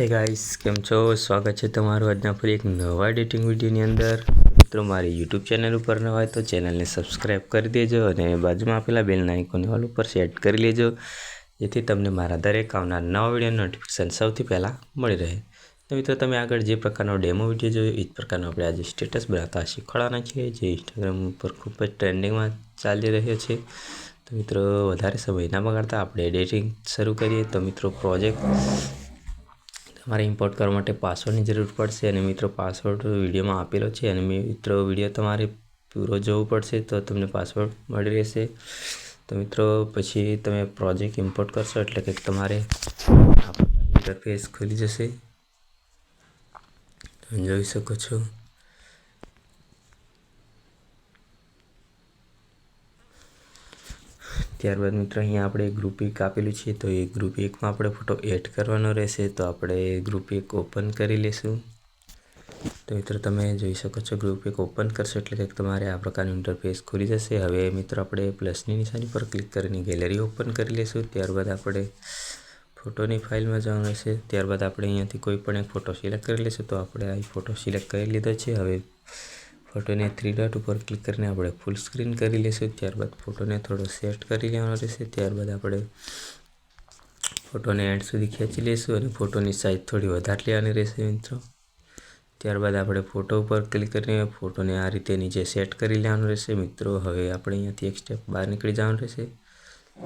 હે ગાઈસ, કેમ છો? સ્વાગત છે તમારું આજના ફરી એક નવા એડિટિંગ વિડીયોની અંદર। મિત્રો મારી યુટ્યુબ ચેનલ ઉપર ન હોય તો ચેનલને સબસ્ક્રાઈબ કરી દેજો અને બાજુમાં આપેલા બેલના આઇકોન ઓલ ઉપર સેટ કરી લેજો, જેથી તમને મારા દરેક આવનાર નવા વિડીયોનું નોટિફિકેશન સૌથી પહેલાં મળી રહે। તો મિત્રો તમે આગળ જે પ્રકારનો ડેમો વિડીયો જોયો એ જ પ્રકારનો આપણે આજે સ્ટેટસ બનાવતા શીખવાડવાના છીએ, જે ઇન્સ્ટાગ્રામ ઉપર ખૂબ જ ટ્રેન્ડિંગમાં ચાલી રહ્યો છે। તો મિત્રો વધારે સમય ના બગાડતા આપણે એડિટિંગ શરૂ કરીએ। તો મિત્રો પ્રોજેક્ટ તમારે ઇમ્પોર્ટ કરવા માટે પાસવર્ડની જરૂર પડશે અને મિત્રો પાસવર્ડ વિડીયોમાં આપેલો છે અને મિત્રો વિડીયો તમારે પૂરો જોવું પડશે તો તમને પાસવર્ડ મળી રહેશે। તો મિત્રો પછી તમે પ્રોજેક્ટ ઇમ્પોર્ટ કરશો એટલે કે તમારે ઇન્ટરફેસ ખુલી જશે, તમે જોઈ શકો છો। ત્યારબાદ મિત્રો અહીંયા આપણે ગ્રુપ 1 આપેલું છે, તો એ ગ્રુપ 1માં આપણે ફોટો એડ કરવાનો રહેશે। તો આપણે ગ્રુપ 1 ઓપન કરી લઈશું। તો મિત્રો તમે જોઈ શકો છો ગ્રુપ 1 ઓપન કરશો એટલે કે તમારે આ પ્રકારનું ઇન્ટરફેસ ખુલી જશે। હવે મિત્રો આપણે પ્લસની નિશાની પર ક્લિક કરીને ગેલેરી ઓપન કરી લઈશું। ત્યારબાદ આપણે ફોટોની ફાઇલમાં જવાનું રહેશે। ત્યારબાદ આપણે અહીંયાથી કોઈ પણ એક ફોટો સિલેક્ટ કરી લઈશું। તો આપણે આ ફોટો સિલેક્ટ કરી લીધો છે। હવે ફોટોને 3 ડોટ ઉપર ક્લિક કરીને આપણે ફૂલ સ્ક્રીન કરી લઈશું। ત્યારબાદ ફોટોને થોડો સેટ કરી લેવાનો રહેશે। ત્યારબાદ આપણે ફોટોને એન્ડ સુધી ખેંચી લઈશું અને ફોટોની સાઇઝ થોડી વધારે લેવાની રહેશે મિત્રો। ત્યારબાદ આપણે ફોટો ઉપર ક્લિક કરીને ફોટોને આ રીતે નીચે સેટ કરી લેવાનું રહેશે મિત્રો। હવે આપણે અહીંયાથી એક સ્ટેપ બહાર નીકળી જવાનું રહેશે।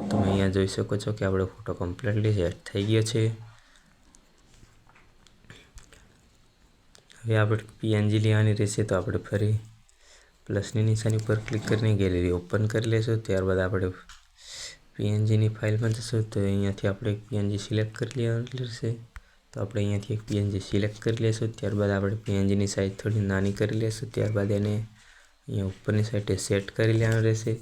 તમે અહીંયા જોઈ શકો છો કે આપણો ફોટો કમ્પ્લીટલી સેટ થઈ ગયો છે। હવે આપણે પીએનજી લેવાની રહેશે। તો આપણે ફરી પ્લસની નિશાની પર ક્લિક કરીને ગેલેરી ઓપન કરી લઈશું। ત્યારબાદ આપણે પીએનજીની ફાઇલમાં જશું તો અહીંયાથી આપણે એક પીએનજી સિલેક્ટ કરી લેવાની રહેશે। તો આપણે અહીંયાથી એક પીએનજી સિલેક્ટ કરી લઈશું। ત્યારબાદ આપણે પીએનજીની સાઇઝ થોડી નાની કરી લઈશું। ત્યારબાદ એને અહીંયા ઉપરની સાઈડે સેટ કરી લેવાનું રહેશે।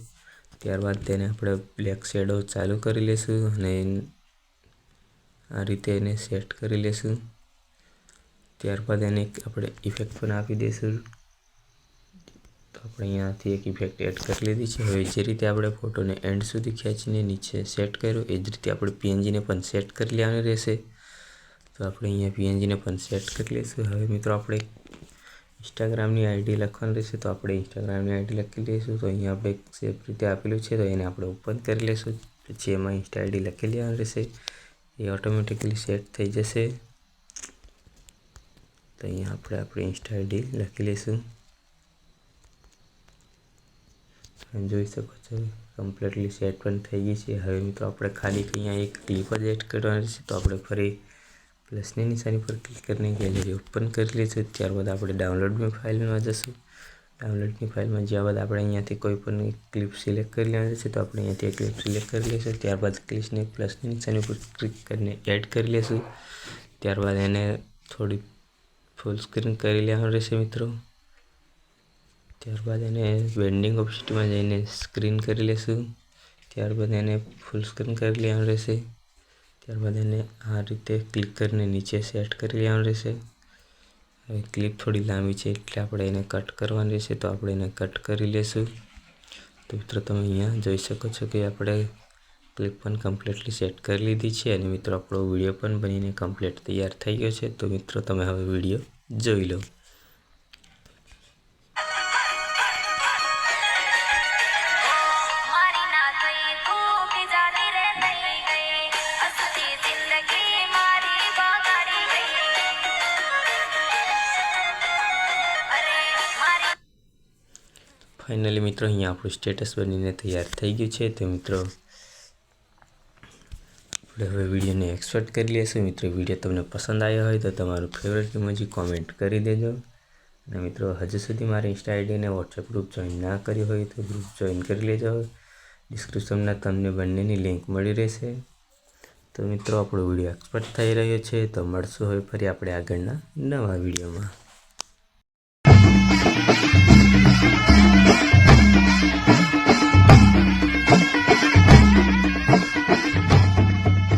ત્યારબાદ તેને આપણે બ્લેક શેડો ચાલુ કરી લઈશું અને આ રીતે એને સેટ કરી લઈશું। ત્યારબાદ એને આપણે ઇફેક્ટ પણ આપી દઈશું। તો આપણે અહીંયાથી એક ઇફેક્ટ એડ કરી લીધી છે। હવે જે રીતે આપણે ફોટોને એન્ડ સુધી ખેંચીને નીચે સેટ કર્યો એ જ રીતે આપણે પીએનજીને પણ સેટ કરી લેવાની રહેશે। તો આપણે અહીંયા પીએનજીને પણ સેટ કરી લઈશું। હવે મિત્રો આપણે ઇન્સ્ટાગ્રામની આઈડી લખવાની રહેશે। તો આપણે ઇન્સ્ટાગ્રામની આઈડી લખી લઈશું। તો અહીંયા આપણે સેફ રીતે આપેલું છે તો એને આપણે ઓપન કરી લઈશું। પછી એમાં ઇન્સ્ટા આઈડી લખી લેવાની રહેશે, એ ઓટોમેટિકલી સેટ થઈ જશે। તો અહીંયા આપણે આપણી ઇન્સ્ટા આઈડી લખી લઈશું। તમે જોઈ શકો છો કમ્પ્લીટલી સેટ પણ થઈ ગઈ છે। હવે મિત્રો આપણે ખાલી અહીંયા એક ક્લિપ જ એડ કરવાની છે। તો આપણે ફરી પ્લસની નિશાની પર ક્લિક કરીને ગેલેરી ઓપન કરી લઈશું। ત્યારબાદ આપણે ડાઉનલોડની ફાઇલમાં જશું। ડાઉનલોડની ફાઇલમાં જ્યાં બાદ આપણે અહીંયાથી કોઈ પણ એક ક્લિપ સિલેક્ટ કરી લેવાની છે। તો આપણે અહીંયાથી એક ક્લિપ સિલેક્ટ કરી લઈશું। ત્યારબાદ ક્લિપને પ્લસની નિશાની પર ક્લિક કરીને એડ કરી લઈશું। ત્યારબાદ એને થોડી ફૂલ સ્ક્રીન કરી લેવાનું રહેશે મિત્રો। ત્યારબાદ એને વેન્ડિંગ ઓપ્શનમાં જઈને સ્ક્રીન કરી લઈશું। ત્યારબાદ એને ફૂલ સ્ક્રીન કરી લેવાનું રહેશે। ત્યારબાદ એને આ રીતે ક્લિક કરીને નીચે સેટ કરી લેવાનું રહેશે। હવે ક્લિપ થોડી લાંબી છે એટલે આપણે એને કટ કરવાની રહેશે। તો આપણે એને કટ કરી લઈશું। તો મિત્રો તમે અહીંયા જોઈ શકો છો કે આપણે ક્લિપ પણ કમ્પ્લીટલી સેટ કરી લીધી છે અને મિત્રો આપણો વિડીયો પણ બનીને કમ્પ્લીટ તૈયાર થઈ ગયો છે। તો મિત્રો તમે હવે વિડીયો જોઈ લો। ફાઇનલી મિત્રો અહીંયા આપણું સ્ટેટસ બનીને તૈયાર થઈ ગયું છે। તો મિત્રો આપણે હવે વિડીયોને એક્સપોર્ટ કરી લઈશું। મિત્રો વિડીયો તમને પસંદ આવ્યો હોય તો તમારું ફેવરેટ ઇમોજી કોમેન્ટ કરી દેજો અને મિત્રો હજુ સુધી મારી ઇન્સ્ટા આઈડી અને વોટ્સએપ ગ્રુપ જોઈન ના કર્યું હોય તો ગ્રુપ જોઈન કરી લેજો। ડિસ્ક્રિપ્શનમાં તમને બંનેની લિંક મળી રહેશે। તો મિત્રો આપણો વિડીયો એક્સપોર્ટ થઈ રહ્યો છે। તો મળશું હવે ફરી આપણે આગળના નવા વિડીયોમાં।